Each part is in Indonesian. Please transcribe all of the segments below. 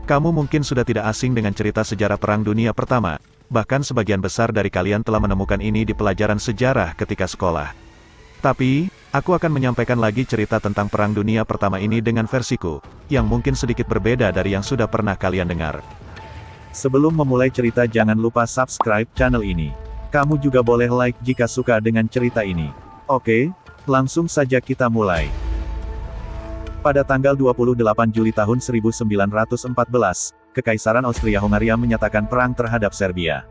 Kamu mungkin sudah tidak asing dengan cerita sejarah Perang Dunia Pertama, bahkan sebagian besar dari kalian telah menemukan ini di pelajaran sejarah ketika sekolah. Tapi, aku akan menyampaikan lagi cerita tentang Perang Dunia Pertama ini dengan versiku, yang mungkin sedikit berbeda dari yang sudah pernah kalian dengar. Sebelum memulai cerita jangan lupa subscribe channel ini. Kamu juga boleh like jika suka dengan cerita ini. Oke, langsung saja kita mulai. Pada tanggal 28 Juli tahun 1914, Kekaisaran Austria-Hongaria menyatakan perang terhadap Serbia.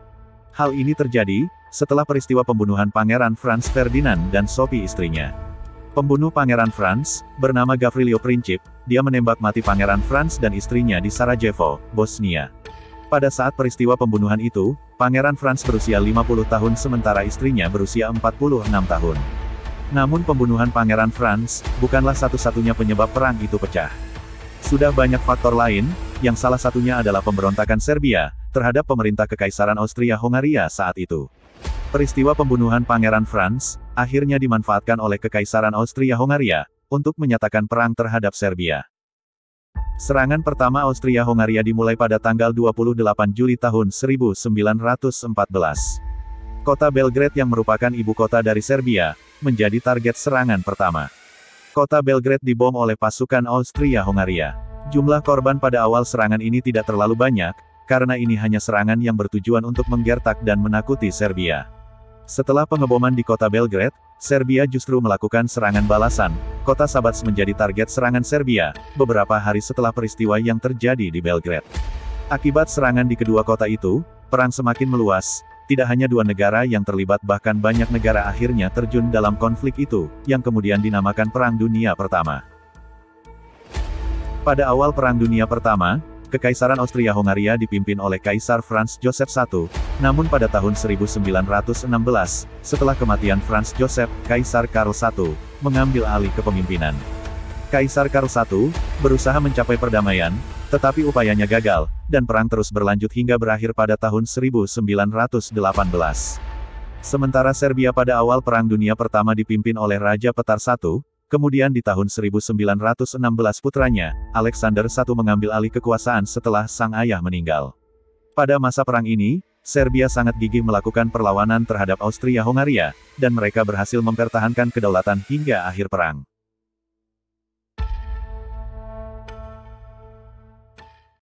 Hal ini terjadi setelah peristiwa pembunuhan Pangeran Franz Ferdinand dan Sophie istrinya. Pembunuh Pangeran Franz, bernama Gavrilo Princip, dia menembak mati Pangeran Franz dan istrinya di Sarajevo, Bosnia. Pada saat peristiwa pembunuhan itu, Pangeran Franz berusia 50 tahun sementara istrinya berusia 46 tahun. Namun pembunuhan Pangeran Franz, bukanlah satu-satunya penyebab perang itu pecah. Sudah banyak faktor lain, yang salah satunya adalah pemberontakan Serbia, terhadap pemerintah Kekaisaran Austria-Hongaria saat itu. Peristiwa pembunuhan Pangeran Franz, akhirnya dimanfaatkan oleh Kekaisaran Austria-Hongaria, untuk menyatakan perang terhadap Serbia. Serangan pertama Austria-Hongaria dimulai pada tanggal 28 Juli tahun 1914. Kota Belgrade yang merupakan ibu kota dari Serbia, menjadi target serangan pertama. Kota Belgrade dibom oleh pasukan Austria-Hongaria. Jumlah korban pada awal serangan ini tidak terlalu banyak, karena ini hanya serangan yang bertujuan untuk menggertak dan menakuti Serbia. Setelah pengeboman di kota Belgrade, Serbia justru melakukan serangan balasan. Kota Šabac menjadi target serangan Serbia, beberapa hari setelah peristiwa yang terjadi di Belgrade. Akibat serangan di kedua kota itu, perang semakin meluas. Tidak hanya dua negara yang terlibat bahkan banyak negara akhirnya terjun dalam konflik itu, yang kemudian dinamakan Perang Dunia Pertama. Pada awal Perang Dunia Pertama, Kekaisaran Austria-Hongaria dipimpin oleh Kaisar Franz Joseph I, namun pada tahun 1916, setelah kematian Franz Joseph, Kaisar Karl I, mengambil alih kepemimpinan. Kaisar Karl I, berusaha mencapai perdamaian, tetapi upayanya gagal, dan perang terus berlanjut hingga berakhir pada tahun 1918. Sementara Serbia pada awal Perang Dunia Pertama dipimpin oleh Raja Petar I, kemudian di tahun 1916 putranya, Alexander I mengambil alih kekuasaan setelah sang ayah meninggal. Pada masa perang ini, Serbia sangat gigih melakukan perlawanan terhadap Austria-Hongaria, dan mereka berhasil mempertahankan kedaulatan hingga akhir perang.